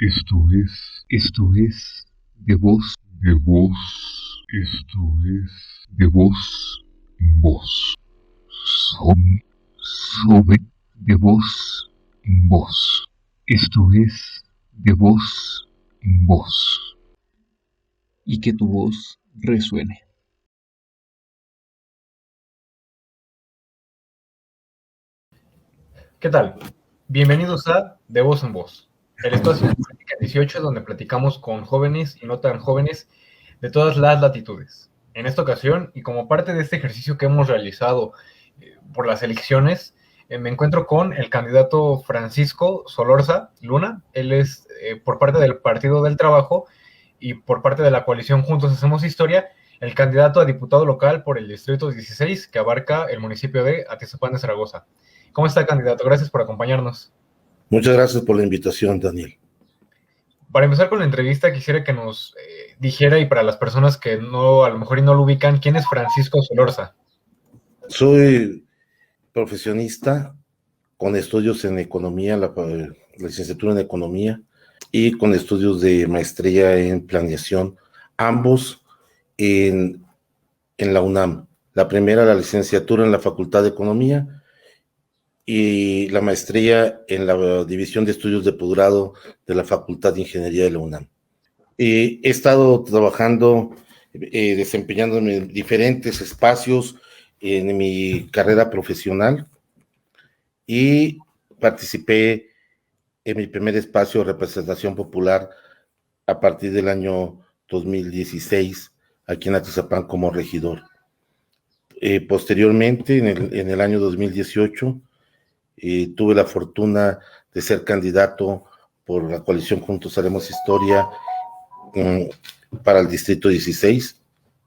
Esto es de voz, esto es de voz en voz. Sobe de voz en voz. Esto es de voz en voz. Y que tu voz resuene. ¿Qué tal? Bienvenidos a De Voz en Voz, el espacio de Política 18 donde platicamos con jóvenes y no tan jóvenes de todas las latitudes. En esta ocasión, y como parte de este ejercicio que hemos realizado por las elecciones, me encuentro con el candidato Francisco Solorza Luna. Él es por parte del Partido del Trabajo y por parte de la coalición Juntos Hacemos Historia, el candidato a diputado local por el Distrito 16 que abarca el municipio de Atizapán de Zaragoza. ¿Cómo está, candidato? Gracias por acompañarnos. Muchas gracias por la invitación, Daniel. Para empezar con la entrevista, quisiera que nos dijera, y para las personas que no, a lo mejor y no lo ubican, ¿quién es Francisco Solorza? Soy profesionista con estudios en economía, la licenciatura en economía, y con estudios de maestría en planeación, ambos en la UNAM. La primera, la licenciatura en la Facultad de Economía, y la maestría en la División de Estudios de Posgrado de la Facultad de Ingeniería de la UNAM. He estado trabajando, desempeñándome en diferentes espacios en mi carrera profesional y participé en mi primer espacio de representación popular a partir del año 2016 aquí en Atizapán como regidor. Posteriormente, en el año 2018, tuve la fortuna de ser candidato por la coalición Juntos Haremos Historia para el Distrito 16,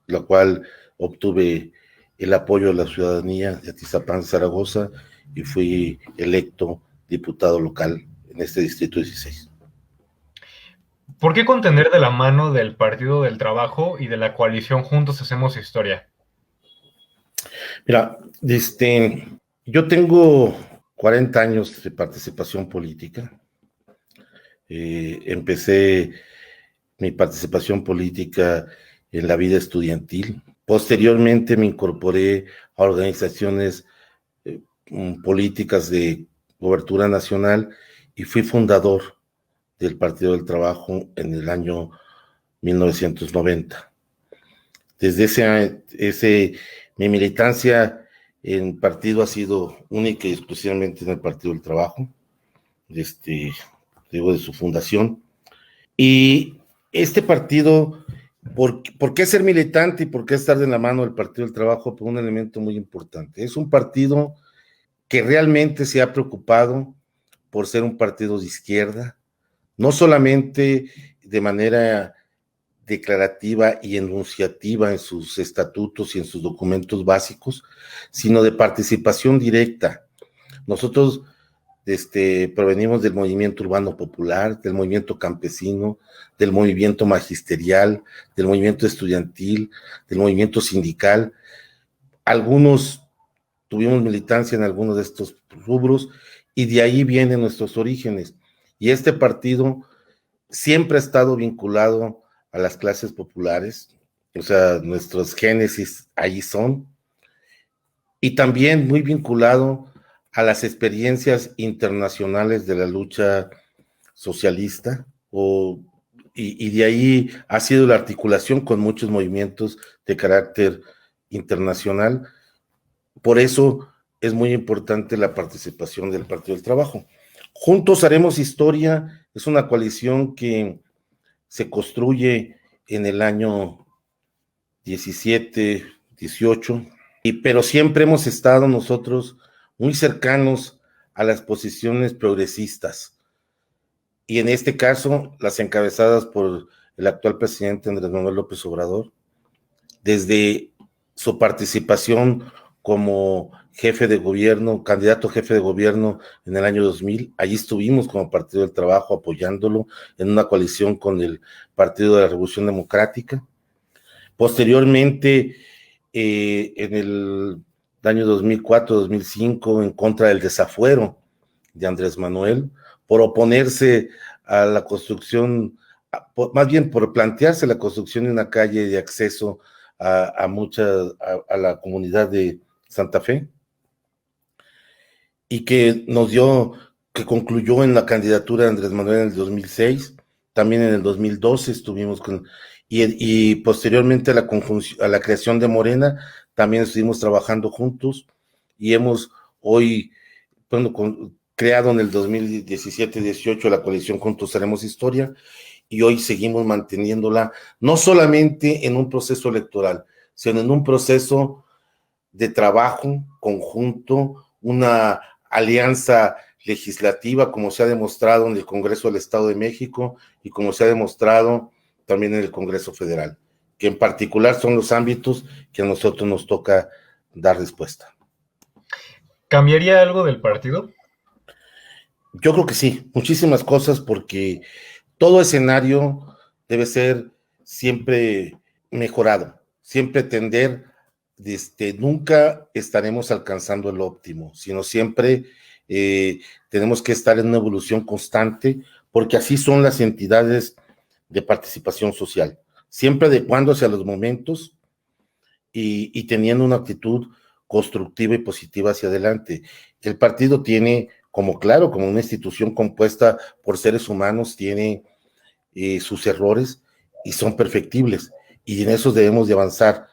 la cual obtuve el apoyo de la ciudadanía de Atizapán, Zaragoza, y fui electo diputado local en este Distrito 16. ¿Por qué contender de la mano del Partido del Trabajo y de la coalición Juntos Hacemos Historia? Mira, yo tengo 40 años de participación política. Empecé mi participación política en la vida estudiantil. Posteriormente me incorporé a organizaciones políticas de cobertura nacional y fui fundador del Partido del Trabajo en el año 1990. Desde mi militancia en partido ha sido única y exclusivamente en el Partido del Trabajo, digo, de su fundación. Y este partido, ¿por qué ser militante y por qué estar de la mano del Partido del Trabajo? Por un elemento muy importante. Es un partido que realmente se ha preocupado por ser un partido de izquierda, no solamente de manera declarativa y enunciativa en sus estatutos y en sus documentos básicos, sino de participación directa. Nosotros provenimos del movimiento urbano popular, del movimiento campesino, del movimiento magisterial, del movimiento estudiantil, del movimiento sindical. Algunos tuvimos militancia en algunos de estos rubros y de ahí vienen nuestros orígenes. Y este partido siempre ha estado vinculado a las clases populares, o sea, nuestros génesis ahí son, y también muy vinculado a las experiencias internacionales de la lucha socialista, y de ahí ha sido la articulación con muchos movimientos de carácter internacional. Por eso es muy importante la participación del Partido del Trabajo. Juntos Haremos Historia es una coalición que se construye en el año 17, 18, pero siempre hemos estado nosotros muy cercanos a las posiciones progresistas, y en este caso las encabezadas por el actual presidente Andrés Manuel López Obrador, desde su participación como jefe de gobierno, candidato jefe de gobierno en el año 2000, allí estuvimos como Partido del Trabajo apoyándolo en una coalición con el Partido de la Revolución Democrática. Posteriormente, en el año 2004-2005, en contra del desafuero de Andrés Manuel, por oponerse a la construcción, más bien por plantearse la construcción de una calle de acceso a la comunidad de Santa Fe, y que concluyó en la candidatura de Andrés Manuel en el 2006, también en el 2012 estuvimos y posteriormente a la creación de Morena, también estuvimos trabajando juntos, y hemos hoy, bueno, creado en el 2017-18 la coalición Juntos Haremos Historia, y hoy seguimos manteniéndola, no solamente en un proceso electoral, sino en un proceso de trabajo conjunto, una alianza legislativa, como se ha demostrado en el Congreso del Estado de México y como se ha demostrado también en el Congreso Federal, que en particular son los ámbitos que a nosotros nos toca dar respuesta. ¿Cambiaría algo del partido? Yo creo que sí, muchísimas cosas, porque todo escenario debe ser siempre mejorado, siempre tender, nunca estaremos alcanzando el óptimo, sino siempre tenemos que estar en una evolución constante, porque así son las entidades de participación social, siempre adecuándose a los momentos y teniendo una actitud constructiva y positiva hacia adelante. El partido tiene, como una institución compuesta por seres humanos, tiene sus errores y son perfectibles, y en eso debemos de avanzar,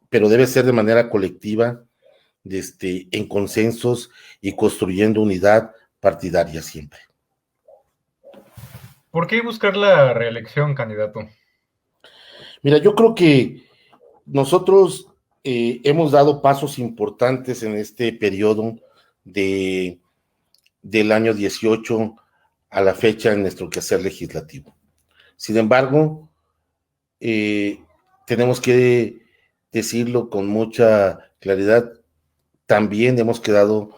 pero debe ser de manera colectiva, en consensos y construyendo unidad partidaria siempre. ¿Por qué buscar la reelección, candidato? Mira, yo creo que nosotros hemos dado pasos importantes en este periodo del año 18 a la fecha en nuestro quehacer legislativo. Sin embargo, tenemos que decirlo con mucha claridad, también hemos quedado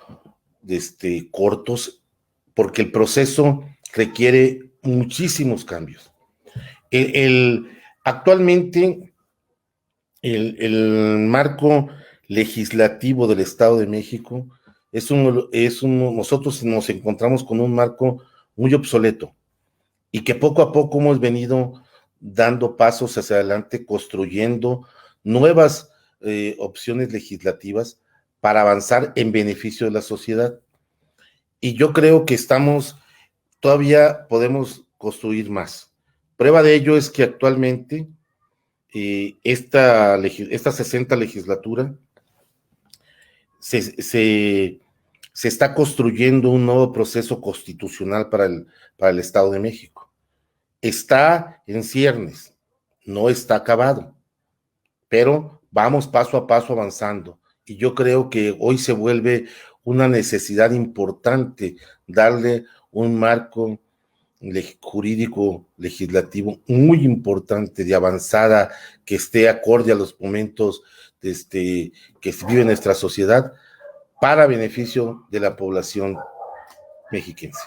cortos, porque el proceso requiere muchísimos cambios. Actualmente, el marco legislativo del Estado de México nosotros nos encontramos con un marco muy obsoleto, y que poco a poco hemos venido dando pasos hacia adelante, construyendo nuevas opciones legislativas para avanzar en beneficio de la sociedad. Y yo creo que todavía podemos construir más. Prueba de ello es que actualmente esta 60 legislatura se está construyendo un nuevo proceso constitucional para el Estado de México. Está en ciernes, no está acabado, pero vamos paso a paso avanzando, y yo creo que hoy se vuelve una necesidad importante darle un marco jurídico legislativo muy importante, de avanzada, que esté acorde a los momentos que se vive en nuestra sociedad, para beneficio de la población mexiquense.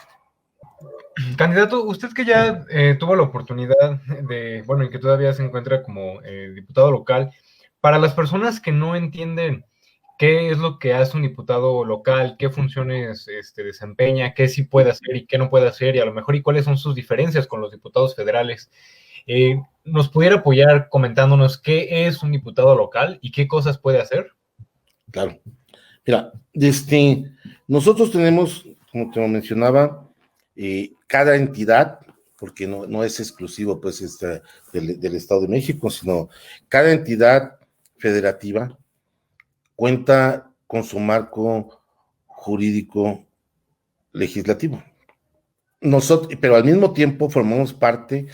Candidato, usted que ya tuvo la oportunidad y que todavía se encuentra como diputado local, para las personas que no entienden qué es lo que hace un diputado local, qué funciones desempeña, qué sí puede hacer y qué no puede hacer, y a lo mejor y cuáles son sus diferencias con los diputados federales, ¿nos pudiera apoyar comentándonos qué es un diputado local y qué cosas puede hacer? Claro. Mira, nosotros tenemos, como te lo mencionaba, cada entidad, porque no es exclusivo pues del Estado de México, sino cada entidad federativa cuenta con su marco jurídico legislativo. Pero al mismo tiempo formamos parte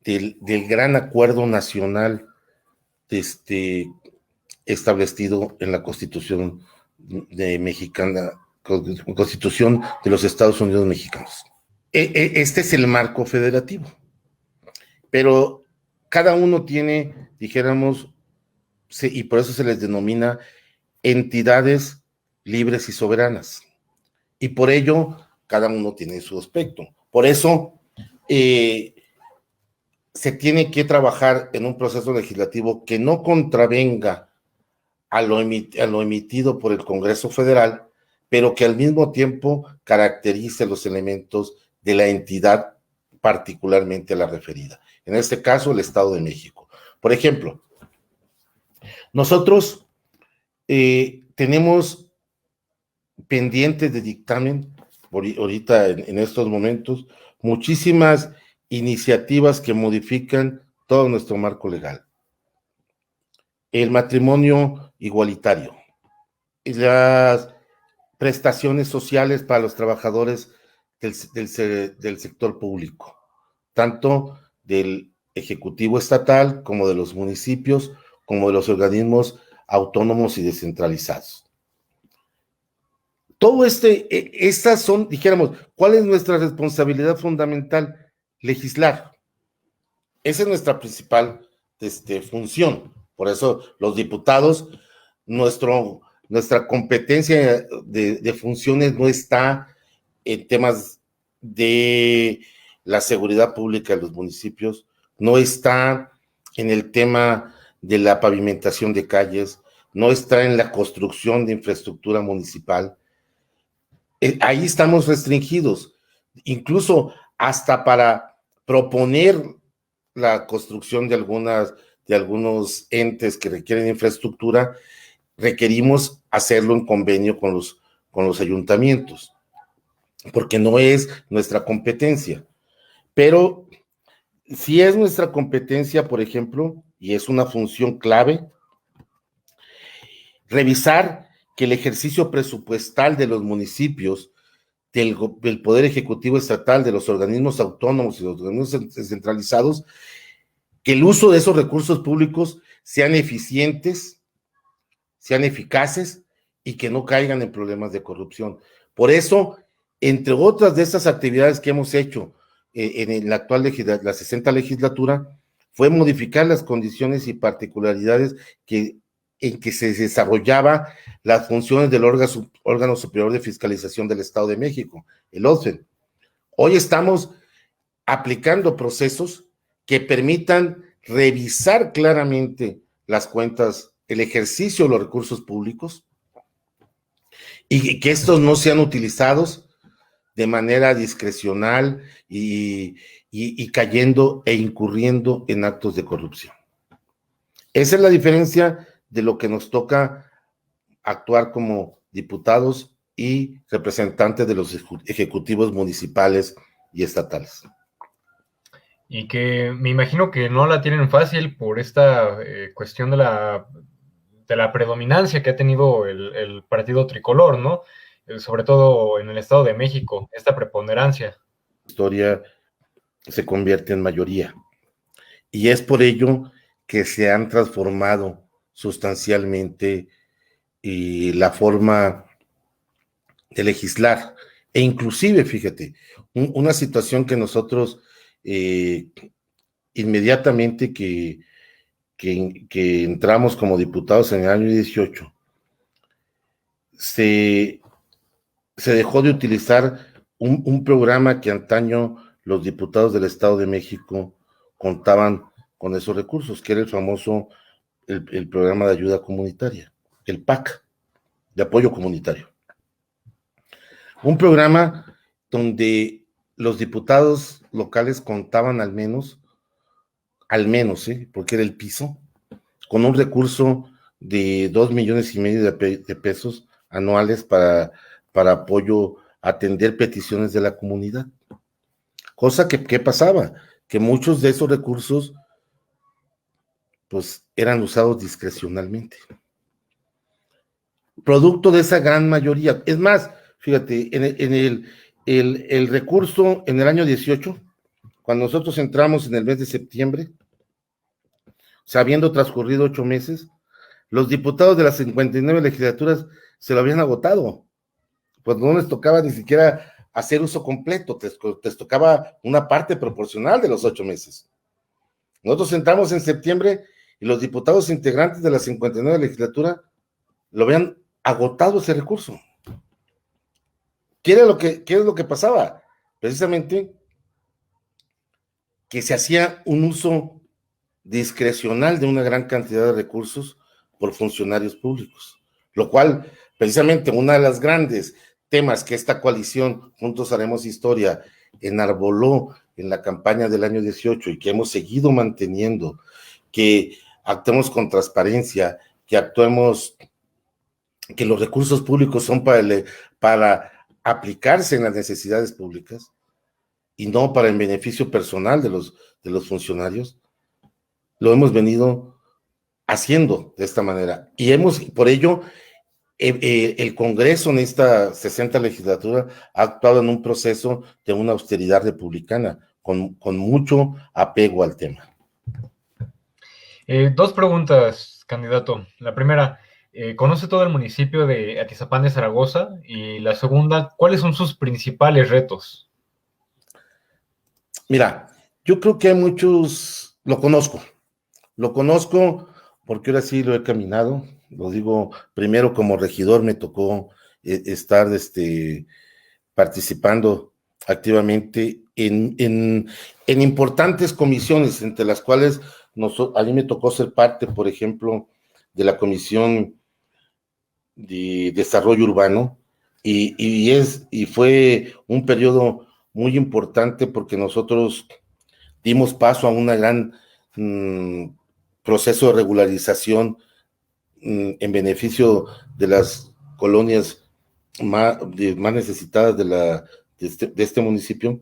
del gran acuerdo nacional establecido en la Constitución mexicana, Constitución de los Estados Unidos mexicanos. Este es el marco federativo, pero cada uno tiene, dijéramos, y por eso se les denomina entidades libres y soberanas, y por ello cada uno tiene su aspecto. Por eso se tiene que trabajar en un proceso legislativo que no contravenga a lo emitido por el Congreso Federal, pero que al mismo tiempo caracterice los elementos de la entidad particularmente a la referida. En este caso, el Estado de México. Por ejemplo, nosotros tenemos pendientes de dictamen, ahorita en estos momentos, muchísimas iniciativas que modifican todo nuestro marco legal. El matrimonio igualitario, las prestaciones sociales para los trabajadores del sector público, tanto del Ejecutivo Estatal como de los municipios, como de los organismos autónomos y descentralizados. Todo estas son, dijéramos, ¿cuál es nuestra responsabilidad fundamental? Legislar. Esa es nuestra principal función. Por eso los diputados, nuestra competencia de funciones no está en temas de la seguridad pública de los municipios, no está en el tema de la pavimentación de calles, no está en la construcción de infraestructura municipal. Ahí estamos restringidos, incluso hasta para proponer la construcción de algunos entes que requieren infraestructura, requerimos hacerlo en convenio con los ayuntamientos, porque no es nuestra competencia. Pero sí es nuestra competencia, por ejemplo, y es una función clave, revisar que el ejercicio presupuestal de los municipios, del Poder Ejecutivo Estatal, de los organismos autónomos y los organismos descentralizados, que el uso de esos recursos públicos sean eficientes, sean eficaces y que no caigan en problemas de corrupción. Por eso, entre otras de estas actividades que hemos hecho en la actual la 60 legislatura, fue modificar las condiciones y particularidades en que se desarrollaba las funciones del órgano superior de fiscalización del Estado de México, el OSFE. Hoy estamos aplicando procesos que permitan revisar claramente las cuentas, el ejercicio de los recursos públicos y que estos no sean utilizados de manera discrecional y cayendo e incurriendo en actos de corrupción. Esa es la diferencia de lo que nos toca actuar como diputados y representantes de los ejecutivos municipales y estatales. Y que me imagino que no la tienen fácil por esta cuestión de la predominancia que ha tenido el partido tricolor, ¿no? Sobre todo en el Estado de México, esta preponderancia. La historia se convierte en mayoría. Y es por ello que se han transformado sustancialmente la forma de legislar. E inclusive, fíjate, una situación que nosotros inmediatamente que entramos como diputados en el año 18, se dejó de utilizar un programa que antaño los diputados del Estado de México contaban con esos recursos, que era el famoso, el programa de ayuda comunitaria, el PAC, de apoyo comunitario. Un programa donde los diputados locales contaban al menos, porque era el piso, con un recurso de 2,5 millones de pesos anuales para apoyo, atender peticiones de la comunidad. Cosa que, ¿qué pasaba? Que muchos de esos recursos, pues, eran usados discrecionalmente. Producto de esa gran mayoría. Es más, fíjate, en el recurso en el año 18, cuando nosotros entramos en el mes de septiembre, o sea, habiendo transcurrido 8 meses, los diputados de las 59 legislaturas se lo habían agotado. Pues no les tocaba ni siquiera hacer uso completo, les tocaba una parte proporcional de los 8 meses. Nosotros entramos en septiembre y los diputados integrantes de la 59 legislatura lo habían agotado ese recurso. ¿Qué es lo que pasaba? Precisamente que se hacía un uso discrecional de una gran cantidad de recursos por funcionarios públicos, lo cual, precisamente, una de las grandes temas que esta coalición, Juntos Haremos Historia, enarboló en la campaña del año 18 y que hemos seguido manteniendo, que actuemos con transparencia, que actuemos, que los recursos públicos son para aplicarse en las necesidades públicas y no para el beneficio personal de los funcionarios, lo hemos venido haciendo de esta manera. Y por ello, el Congreso en esta 60 legislatura ha actuado en un proceso de una austeridad republicana, con mucho apego al tema. Dos preguntas, candidato. La primera, ¿conoce todo el municipio de Atizapán de Zaragoza? Y la segunda, ¿cuáles son sus principales retos? Mira, yo creo que hay muchos, lo conozco porque ahora sí lo he caminado, lo digo, primero como regidor me tocó estar participando activamente en importantes comisiones, entre las cuales a mí me tocó ser parte, por ejemplo, de la Comisión de Desarrollo Urbano, y fue un periodo muy importante porque nosotros dimos paso a una gran proceso de regularización en beneficio de las colonias más necesitadas de este municipio,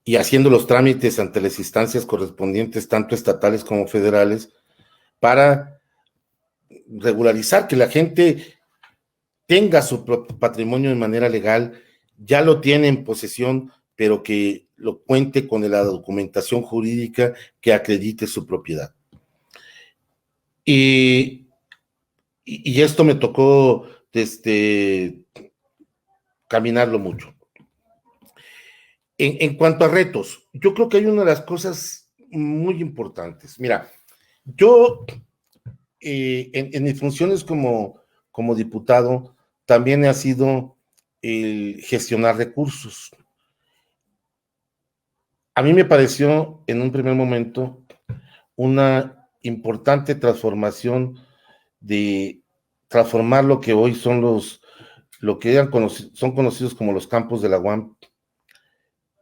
y haciendo los trámites ante las instancias correspondientes, tanto estatales como federales, para regularizar que la gente tenga su patrimonio de manera legal, ya lo tiene en posesión, pero que lo cuente con la documentación jurídica que acredite su propiedad. Y esto me tocó caminarlo mucho. En cuanto a retos, yo creo que hay una de las cosas muy importantes. Mira, yo en mis funciones como diputado también ha sido el gestionar recursos. A mí me pareció en un primer momento una importante transformación de transformar lo que hoy son lo que son conocidos como los campos de la UAM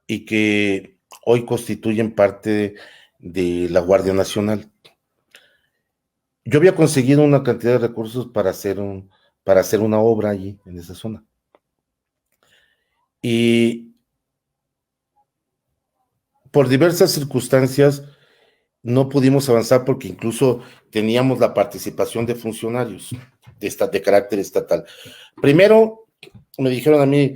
y que hoy constituyen parte de la Guardia Nacional. Yo había conseguido una cantidad de recursos para hacer una obra allí, en esa zona. Y por diversas circunstancias no pudimos avanzar porque incluso teníamos la participación de funcionarios de carácter estatal. Primero me dijeron a mí,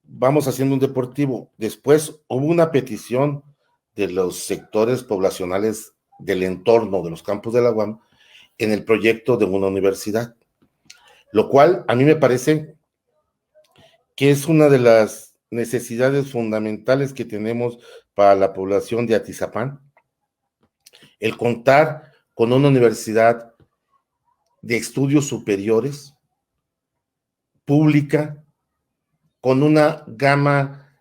vamos haciendo un deportivo. Después hubo una petición de los sectores poblacionales del entorno de los campos de la UAM en el proyecto de una universidad, lo cual a mí me parece que es una de las necesidades fundamentales que tenemos para la población de Atizapán, el contar con una universidad de estudios superiores, pública, con una gama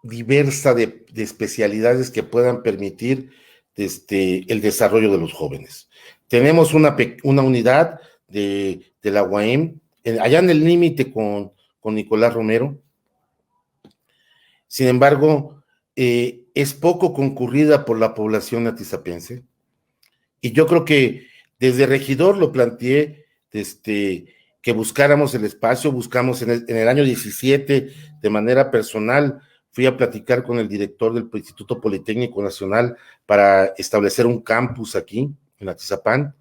diversa de especialidades que puedan permitir el desarrollo de los jóvenes. Tenemos una unidad de la UAM, allá en el límite con Nicolás Romero. Sin embargo, es poco concurrida por la población atizapense. Y yo creo que desde regidor lo planteé, que buscáramos el espacio, buscamos en el año 17, de manera personal, fui a platicar con el director del Instituto Politécnico Nacional para establecer un campus aquí, en Atizapán,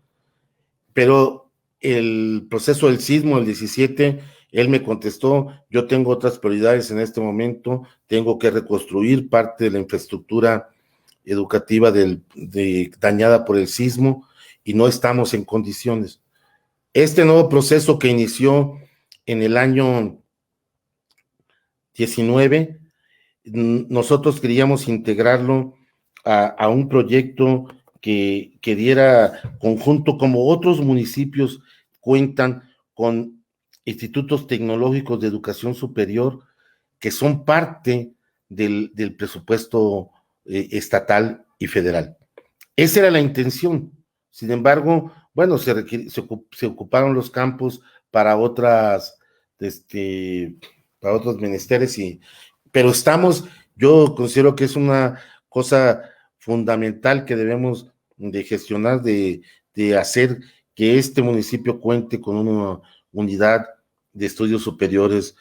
pero el proceso del sismo, el 17, él me contestó, yo tengo otras prioridades en este momento, tengo que reconstruir parte de la infraestructura educativa dañada por el sismo y no estamos en condiciones. Este nuevo proceso que inició en el año 19, nosotros queríamos integrarlo a un proyecto que diera conjunto, como otros municipios cuentan con institutos tecnológicos de educación superior que son parte del presupuesto estatal y federal. Esa era la intención. Sin embargo, bueno, se ocuparon los campos para para otros menesteres y pero yo considero que es una cosa fundamental que debemos de gestionar, de hacer que este municipio cuente con una unidad de estudios superiores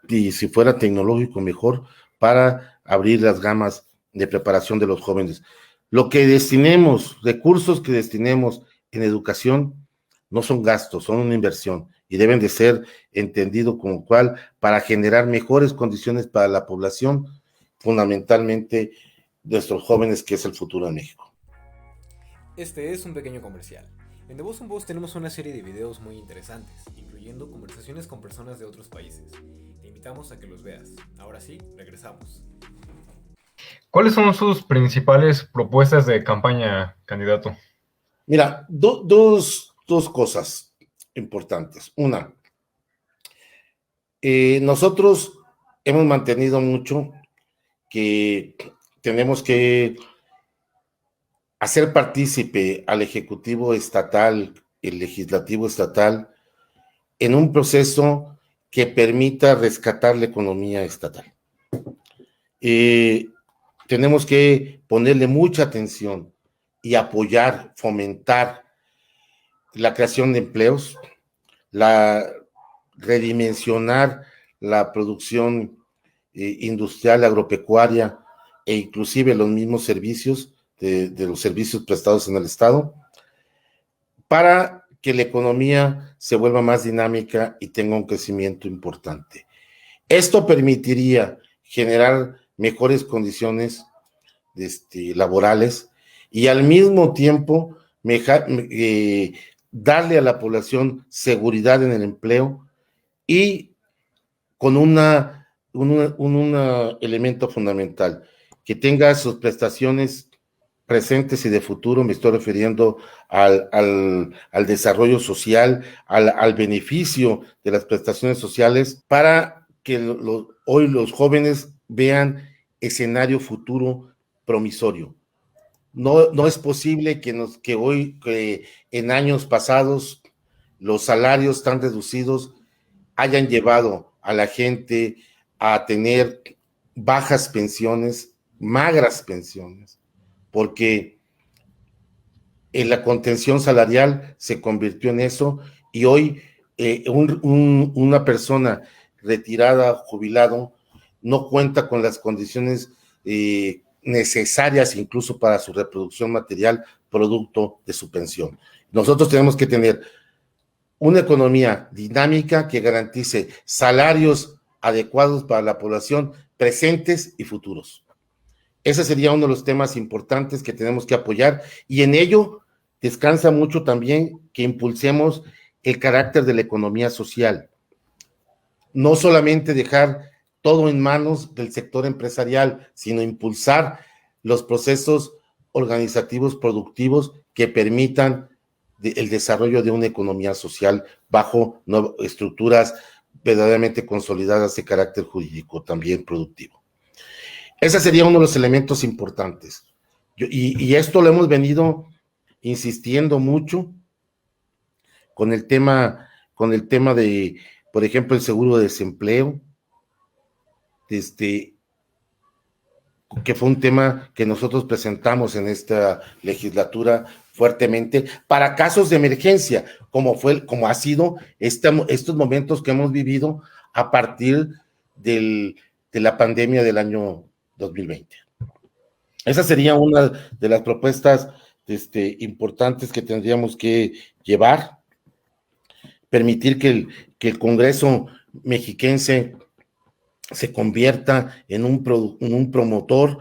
y si fuera tecnológico mejor para abrir las gamas de preparación de los jóvenes. Lo que destinemos, recursos que destinemos en educación no son gastos, son una inversión y deben de ser entendidos como cual para generar mejores condiciones para la población, fundamentalmente nuestros jóvenes, que es el futuro de México. Este es un pequeño comercial. En De Voz en Voz tenemos una serie de videos muy interesantes, incluyendo conversaciones con personas de otros países. Te invitamos a que los veas. Ahora sí, regresamos. ¿Cuáles son sus principales propuestas de campaña, candidato? Mira, dos cosas importantes. Una, nosotros hemos mantenido mucho que tenemos que hacer partícipe al Ejecutivo Estatal, el Legislativo Estatal, en un proceso que permita rescatar la economía estatal. Tenemos que ponerle mucha atención y apoyar, fomentar la creación de empleos, redimensionar la producción industrial, agropecuaria e inclusive los mismos servicios de los servicios prestados en el Estado, para que la economía se vuelva más dinámica y tenga un crecimiento importante. Esto permitiría generar mejores condiciones laborales y al mismo tiempo darle a la población seguridad en el empleo y con un elemento fundamental, que tenga sus prestaciones presentes y de futuro. Me estoy refiriendo al desarrollo social, al beneficio de las prestaciones sociales, para que hoy los jóvenes vean escenario futuro promisorio. No es posible que hoy, en años pasados, los salarios tan reducidos hayan llevado a la gente a tener bajas pensiones, magras pensiones, porque en la contención salarial se convirtió en eso, y hoy una persona retirada, jubilado, no cuenta con las condiciones necesarias incluso para su reproducción material, producto de su pensión. Nosotros tenemos que tener una economía dinámica que garantice salarios adecuados para la población, presentes y futuros. Ese sería uno de los temas importantes que tenemos que apoyar, y en ello descansa mucho también que impulsemos el carácter de la economía social. No solamente dejar todo en manos del sector empresarial, sino impulsar los procesos organizativos productivos que permitan el desarrollo de una economía social bajo estructuras verdaderamente consolidadas de carácter jurídico, también productivo. Ese sería uno de los elementos importantes. Y esto lo hemos venido insistiendo mucho con el tema de, por ejemplo, el seguro de desempleo, que fue un tema que nosotros presentamos en esta legislatura fuertemente para casos de emergencia, como ha sido estos momentos que hemos vivido a partir de la pandemia del año 2020. Esa sería una de las propuestas importantes que tendríamos que llevar, permitir que el Congreso mexiquense se convierta en un promotor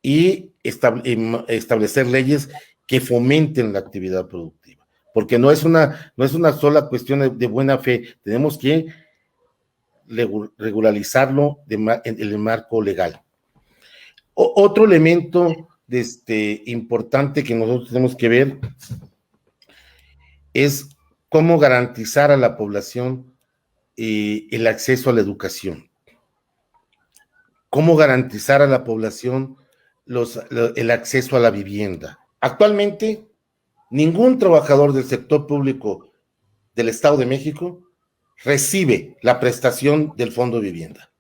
y establecer leyes que fomenten la actividad productiva, porque no es una sola cuestión de buena fe, tenemos que regularizarlo en el marco legal. Otro elemento importante que nosotros tenemos que ver es cómo garantizar a la población el acceso a la educación. Cómo garantizar a la población el acceso a la vivienda. Actualmente, ningún trabajador del sector público del Estado de México recibe la prestación del Fondo de Vivienda.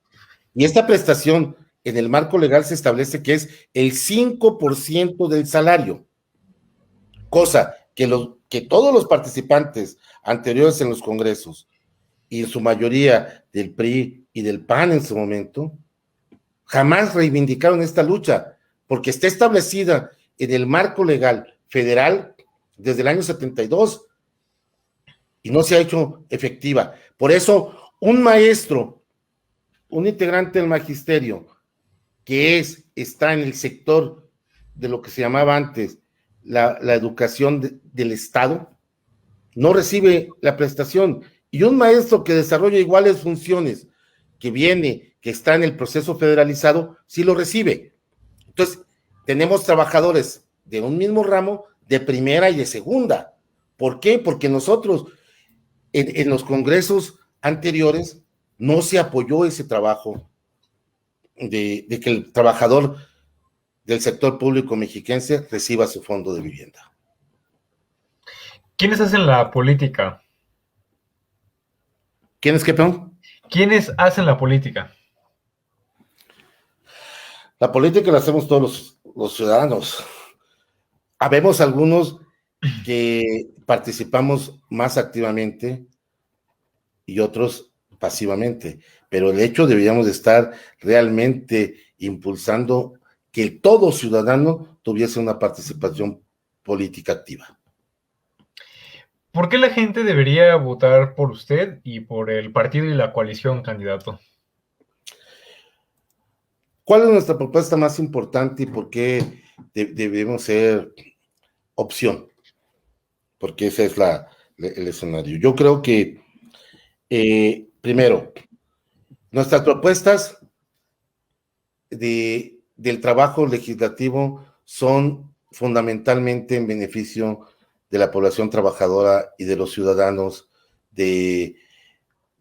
Y esta prestación en el marco legal se establece que es el 5% del salario, cosa que todos los participantes anteriores en los congresos, y en su mayoría del PRI y del PAN en su momento, jamás reivindicaron esta lucha, porque está establecida en el marco legal federal desde el año 72 y no se ha hecho efectiva. Por eso, un maestro, un integrante del magisterio, que está en el sector de lo que se llamaba antes la educación del Estado, no recibe la prestación. Y un maestro que desarrolla iguales funciones, que está en el proceso federalizado, sí lo recibe. Entonces, tenemos trabajadores de un mismo ramo, de primera y de segunda. ¿Por qué? Porque nosotros, en los congresos anteriores, no se apoyó ese trabajo de que el trabajador del sector público mexiquense reciba su fondo de vivienda. ¿Quiénes hacen la política? ¿Quiénes qué, perdón? ¿Quiénes hacen la política? La política la hacemos todos los ciudadanos. Habemos algunos que participamos más activamente y otros pasivamente, pero el hecho deberíamos de estar realmente impulsando que todo ciudadano tuviese una participación política activa. ¿Por qué la gente debería votar por usted y por el partido y la coalición, candidato? ¿Cuál es nuestra propuesta más importante y por qué debemos ser opción? Porque ese es el escenario. Yo creo que, primero, nuestras propuestas del trabajo legislativo son fundamentalmente en beneficio de la población trabajadora y de los ciudadanos de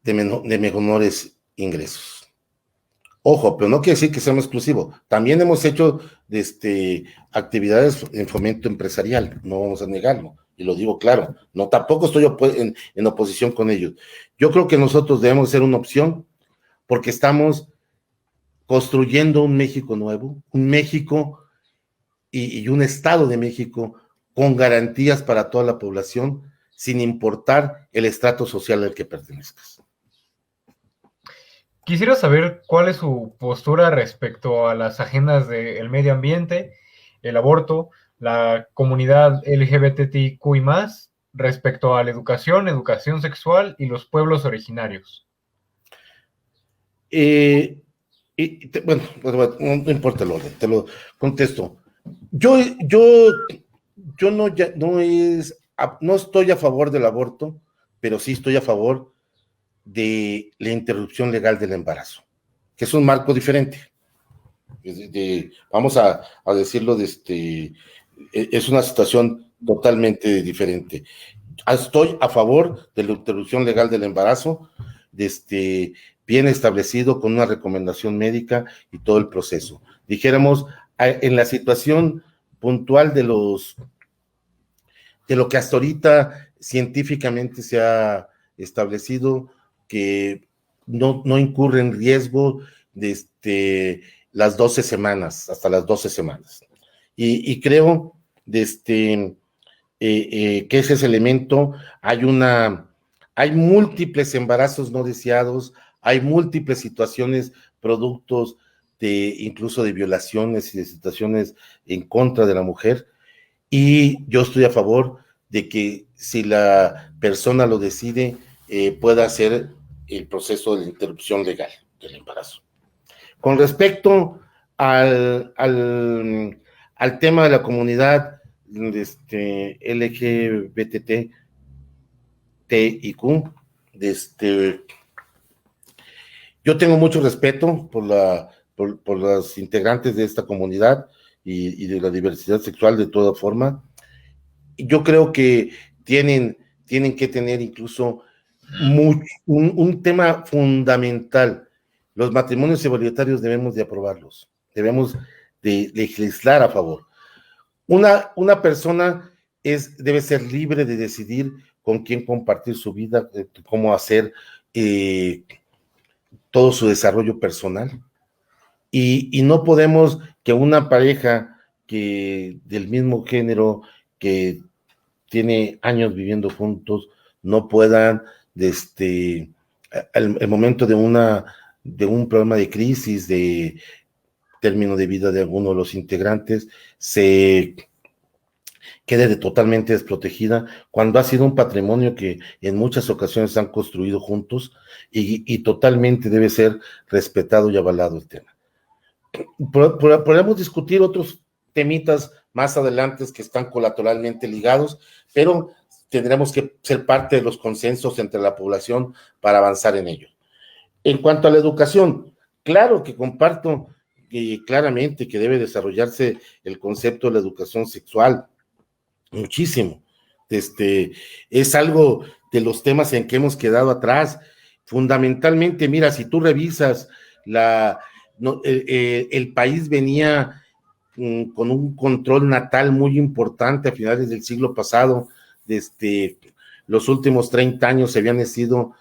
menores ingresos. Ojo, pero no quiere decir que sea exclusivo. También hemos hecho actividades en fomento empresarial, no vamos a negarlo, y lo digo claro, no, tampoco estoy en oposición con ellos. Yo creo que nosotros debemos ser una opción porque estamos construyendo un México nuevo, un México y un Estado de México con garantías para toda la población, sin importar el estrato social al que pertenezcas. Quisiera saber cuál es su postura respecto a las agendas del medio ambiente, el aborto, la comunidad LGBTIQ+, respecto a la educación sexual y los pueblos originarios. Bueno, no importa el orden, te lo contesto. Yo no estoy a favor del aborto, pero sí estoy a favor de la interrupción legal del embarazo, que es un marco diferente. Vamos a decirlo, es una situación totalmente diferente. Estoy a favor de la interrupción legal del embarazo, bien establecido, con una recomendación médica y todo el proceso. Dijéramos, en la situación puntual de lo que hasta ahorita científicamente se ha establecido, que no incurre en riesgo de las 12 semanas, hasta las 12 semanas. Y creo que ese es el elemento. Hay múltiples embarazos no deseados, hay múltiples situaciones, productos incluso de violaciones y de situaciones en contra de la mujer, y yo estoy a favor de que si la persona lo decide, pueda hacer el proceso de interrupción legal del embarazo. Con respecto al tema de la comunidad LGBTIQ, yo tengo mucho respeto por los integrantes de esta comunidad y de la diversidad sexual de toda forma. Yo creo que tienen que tener incluso un tema fundamental. Los matrimonios igualitarios debemos de aprobarlos, debemos de legislar a favor. Una persona debe ser libre de decidir con quién compartir su vida, cómo hacer todo su desarrollo personal. Y no podemos que una pareja que del mismo género, que tiene años viviendo juntos, no puedan, el momento de un problema de crisis, de término de vida de alguno de los integrantes, se quede totalmente desprotegida, cuando ha sido un patrimonio que en muchas ocasiones han construido juntos y totalmente debe ser respetado y avalado el tema. Podemos discutir otros temitas más adelante que están colateralmente ligados, pero tendremos que ser parte de los consensos entre la población para avanzar en ello. En cuanto a la educación, claro que comparto claramente que debe desarrollarse el concepto de la educación sexual, muchísimo. Es algo de los temas en que hemos quedado atrás. Fundamentalmente, mira, si tú revisas el país venía con un control natal muy importante a finales del siglo pasado. Los últimos 30 años se habían sido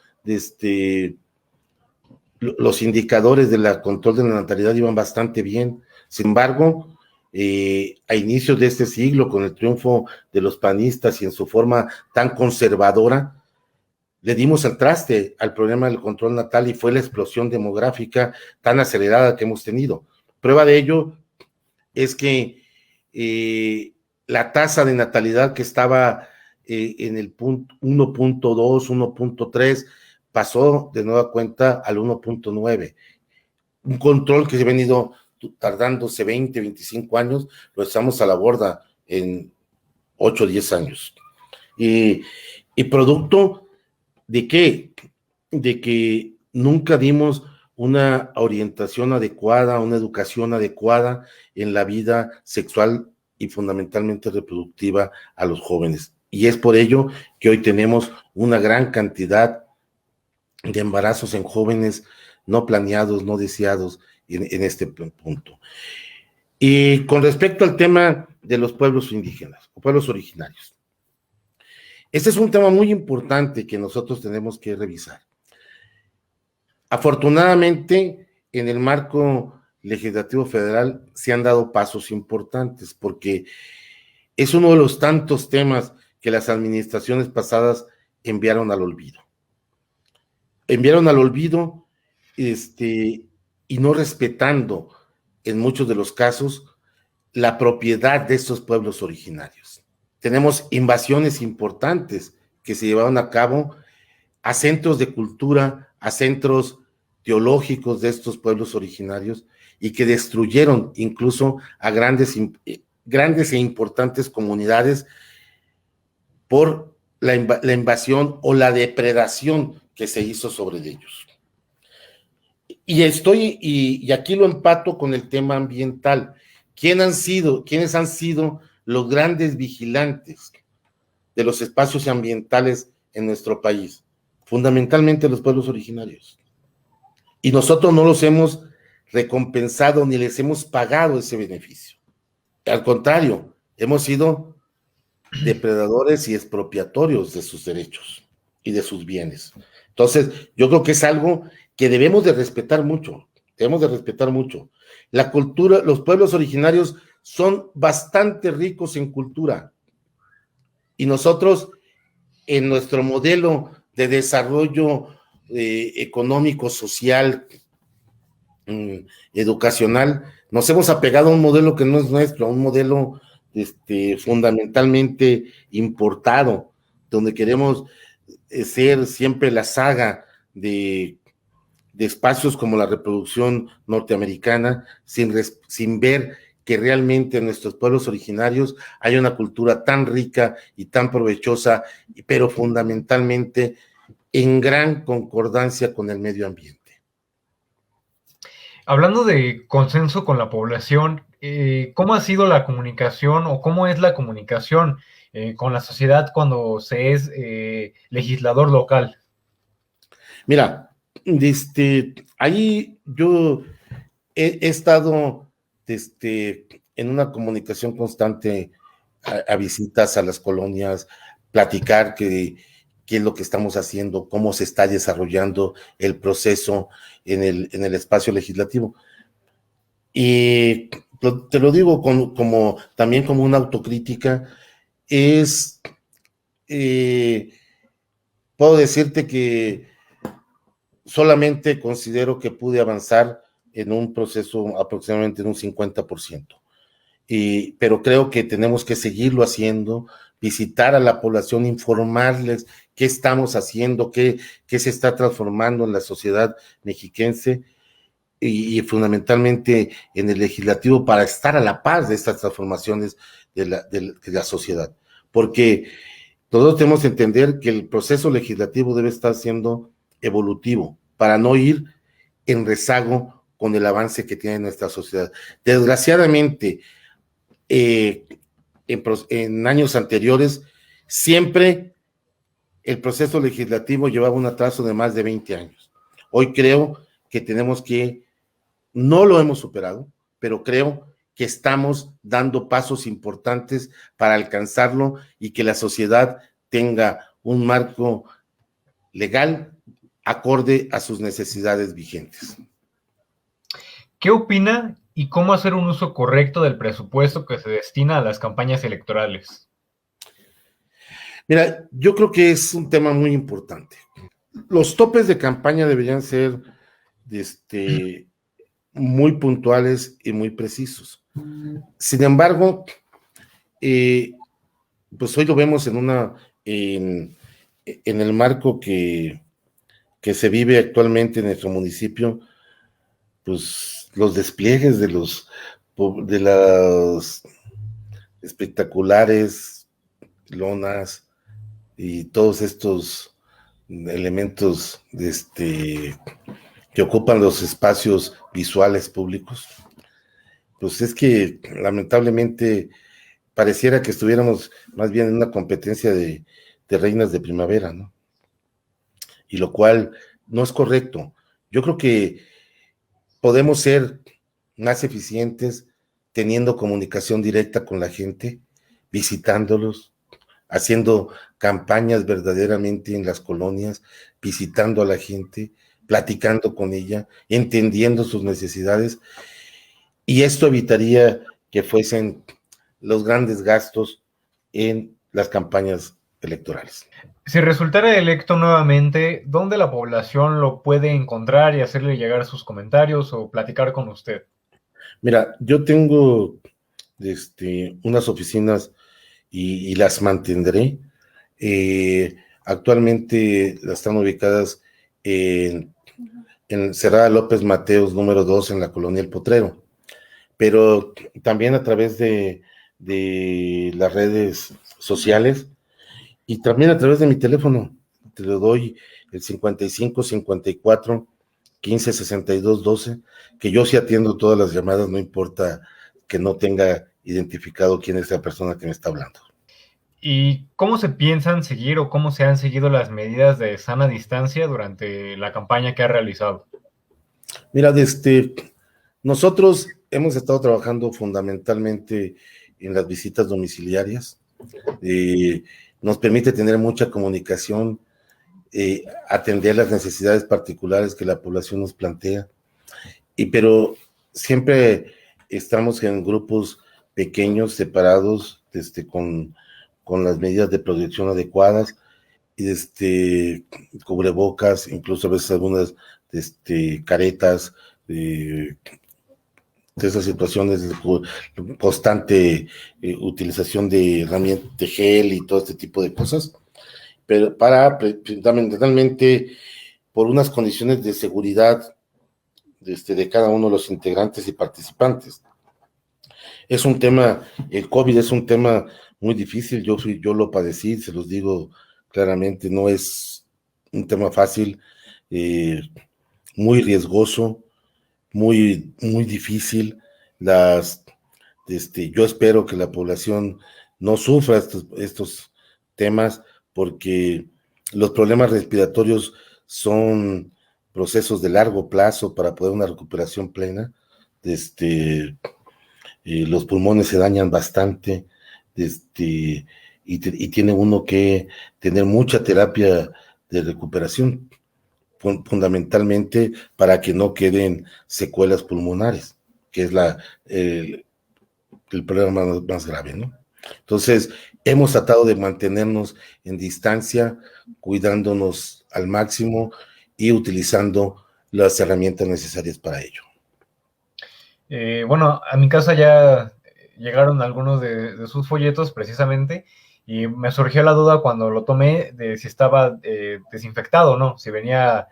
los indicadores del control de la natalidad iban bastante bien. Sin embargo, a inicios de este siglo, con el triunfo de los panistas y en su forma tan conservadora, le dimos al traste al problema del control natal y fue la explosión demográfica tan acelerada que hemos tenido. Prueba de ello es que la tasa de natalidad que estaba en el punto 1.2, 1.3, pasó de nueva cuenta al 1.9. Un control que se ha venido tardándose 20, 25 años, lo estamos a la borda en 8, 10 años. Y producto ¿de qué? De que nunca dimos una orientación adecuada, una educación adecuada en la vida sexual y fundamentalmente reproductiva a los jóvenes. Y es por ello que hoy tenemos una gran cantidad de embarazos en jóvenes no planeados, no deseados en este punto. Y con respecto al tema de los pueblos indígenas o pueblos originarios, este es un tema muy importante que nosotros tenemos que revisar. Afortunadamente, en el marco legislativo federal se han dado pasos importantes, porque es uno de los tantos temas que las administraciones pasadas enviaron al olvido. Enviaron al olvido, y no respetando, en muchos de los casos, la propiedad de estos pueblos originarios. Tenemos invasiones importantes que se llevaron a cabo a centros de cultura, a centros teológicos de estos pueblos originarios y que destruyeron incluso a grandes e importantes comunidades por la invasión o la depredación que se hizo sobre ellos. Y aquí lo empato con el tema ambiental. ¿Quiénes han sido los grandes vigilantes de los espacios ambientales en nuestro país? Fundamentalmente los pueblos originarios. Y nosotros no los hemos recompensado ni les hemos pagado ese beneficio. Al contrario, hemos sido depredadores y expropiatorios de sus derechos y de sus bienes. Entonces, yo creo que es algo que debemos de respetar mucho. Debemos de respetar mucho. La cultura, los pueblos originarios son bastante ricos en cultura. Y nosotros, en nuestro modelo de desarrollo económico, social, educacional, nos hemos apegado a un modelo que no es nuestro, a un modelo fundamentalmente importado, donde queremos ser siempre la saga de espacios como la reproducción norteamericana, sin ver que realmente en nuestros pueblos originarios hay una cultura tan rica y tan provechosa, pero fundamentalmente en gran concordancia con el medio ambiente. Hablando de consenso con la población, ¿cómo ha sido la comunicación o cómo es la comunicación con la sociedad cuando se es legislador local? Mira, ahí yo he estado en una comunicación constante a visitas a las colonias, platicar qué es lo que estamos haciendo, cómo se está desarrollando el proceso en el espacio legislativo. Y te lo digo también como una autocrítica, puedo decirte que solamente considero que pude avanzar en un proceso aproximadamente en un 50%. Pero creo que tenemos que seguirlo haciendo, visitar a la población, informarles qué estamos haciendo, qué se está transformando en la sociedad mexiquense y fundamentalmente en el legislativo para estar a la par de estas transformaciones de la sociedad. Porque todos tenemos que entender que el proceso legislativo debe estar siendo evolutivo para no ir en rezago con el avance que tiene nuestra sociedad. Desgraciadamente, en años anteriores, siempre el proceso legislativo llevaba un atraso de más de 20 años. Hoy creo que no lo hemos superado, pero creo que estamos dando pasos importantes para alcanzarlo y que la sociedad tenga un marco legal acorde a sus necesidades vigentes. ¿Qué opina y cómo hacer un uso correcto del presupuesto que se destina a las campañas electorales? Mira, yo creo que es un tema muy importante. Los topes de campaña deberían ser muy puntuales y muy precisos. Sin embargo, pues hoy lo vemos en el marco que se vive actualmente en nuestro municipio, pues los despliegues de las espectaculares lonas y todos estos elementos que ocupan los espacios visuales públicos, pues es que lamentablemente pareciera que estuviéramos más bien en una competencia de reinas de primavera, ¿no? Y lo cual no es correcto. Yo creo que podemos ser más eficientes teniendo comunicación directa con la gente, visitándolos, haciendo campañas verdaderamente en las colonias, visitando a la gente, platicando con ella, entendiendo sus necesidades, y esto evitaría que fuesen los grandes gastos en las campañas electorales. Si resultara electo nuevamente, ¿dónde la población lo puede encontrar y hacerle llegar sus comentarios o platicar con usted? Mira, yo tengo unas oficinas y las mantendré. Actualmente están ubicadas en Cerrada López Mateos, número 2, en la colonia El Potrero. Pero también a través de las redes sociales y también a través de mi teléfono. Te lo doy, el 55 54 15 62 12, que yo sí atiendo todas las llamadas, no importa que no tenga identificado quién es la persona que me está hablando. ¿Y cómo se piensan seguir o cómo se han seguido las medidas de sana distancia durante la campaña que ha realizado? Mira, nosotros hemos estado trabajando fundamentalmente en las visitas domiciliarias. Nos permite tener mucha comunicación, atender las necesidades particulares que la población nos plantea, pero siempre estamos en grupos pequeños, separados, con las medidas de protección adecuadas, y cubrebocas, incluso a veces algunas caretas, de esas situaciones de constante utilización de herramientas de gel y todo este tipo de cosas, pero fundamentalmente por unas condiciones de seguridad de cada uno de los integrantes y participantes. Es un tema, el COVID es un tema muy difícil, yo lo padecí, se los digo claramente, no es un tema fácil, muy riesgoso, muy, muy difícil. Yo espero que la población no sufra estos temas, porque los problemas respiratorios son procesos de largo plazo para poder una recuperación plena. Los pulmones se dañan bastante, y tiene uno que tener mucha terapia de recuperación, fundamentalmente para que no queden secuelas pulmonares, que es el problema más grave, ¿no? Entonces, hemos tratado de mantenernos en distancia, cuidándonos al máximo y utilizando las herramientas necesarias para ello. Bueno, a mi casa ya llegaron algunos de sus folletos precisamente y me surgió la duda cuando lo tomé de si estaba desinfectado o no, si venía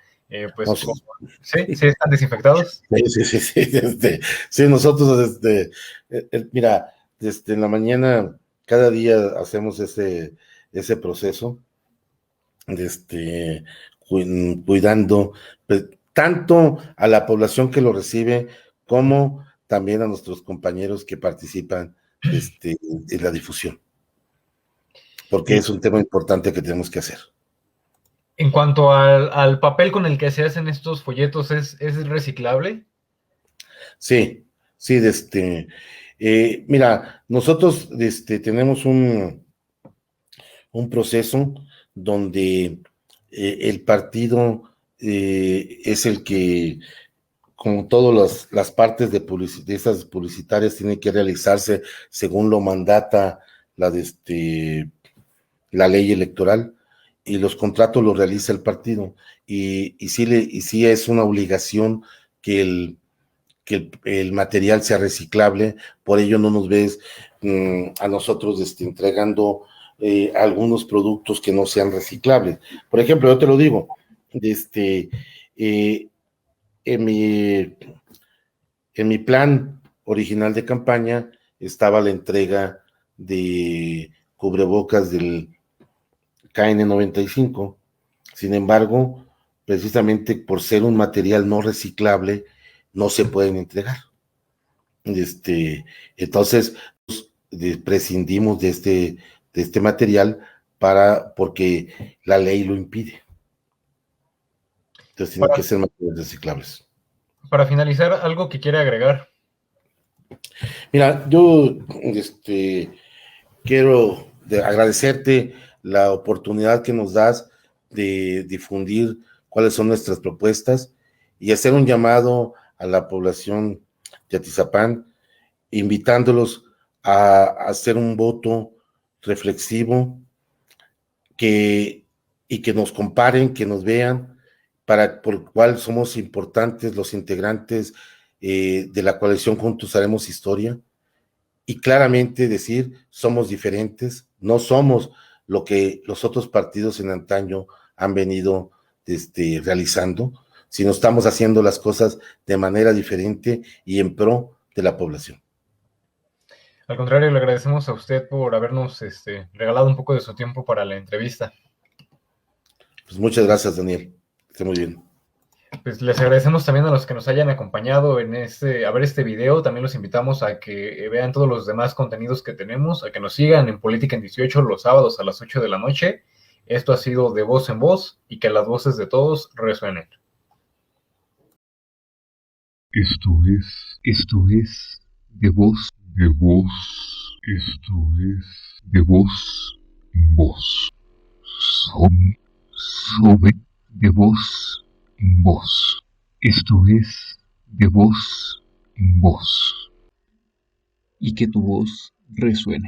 pues No, con... ¿Sí? ¿Sí están desinfectados? sí, nosotros, mira, en la mañana, cada día hacemos ese proceso, cuidando pues, tanto a la población que lo recibe, como también a nuestros compañeros que participan, en la difusión, porque Y es un tema importante que tenemos que hacer. en cuanto al papel con el que se hacen estos folletos, ¿es reciclable? Sí, sí, mira, nosotros, tenemos un proceso donde el partido es el que, como todas las partes de esas publicitarias, tienen que realizarse según lo mandata la, de la ley electoral, y los contratos los realiza el partido, y sí es una obligación que el material sea reciclable. Por ello no nos ves a nosotros entregando algunos productos que no sean reciclables. Por ejemplo, yo te lo digo, eh, en mi, en mi plan original de campaña estaba la entrega de cubrebocas del KN95. Sin embargo, precisamente por ser un material no reciclable, no se pueden entregar. Entonces, prescindimos de este material porque la ley lo impide. Entonces, tienen Para, que ser materiales reciclables. para finalizar, algo que quiere agregar. Mira, yo quiero agradecerte la oportunidad que nos das de difundir cuáles son nuestras propuestas y hacer un llamado a la población de Atizapán, invitándolos a hacer un voto reflexivo, y que nos comparen, que nos vean, por cuál somos importantes los integrantes de la coalición Juntos Haremos Historia, y claramente decir: somos diferentes, no somos lo que los otros partidos en antaño han venido realizando, sino estamos haciendo las cosas de manera diferente y en pro de la población. Al contrario, le agradecemos a usted por habernos regalado un poco de su tiempo para la entrevista. Pues muchas gracias, Daniel. Esté muy bien. Pues les agradecemos también a los que nos hayan acompañado a ver este video. También los invitamos a que vean todos los demás contenidos que tenemos, a que nos sigan en Política en 18 los sábados a las 8 de la noche. Esto ha sido De Voz en Voz, y que las voces de todos resuenen. Esto es de voz, esto es de voz en voz. Sobre de voz en voz. Esto es de voz en voz. Y que tu voz resuene.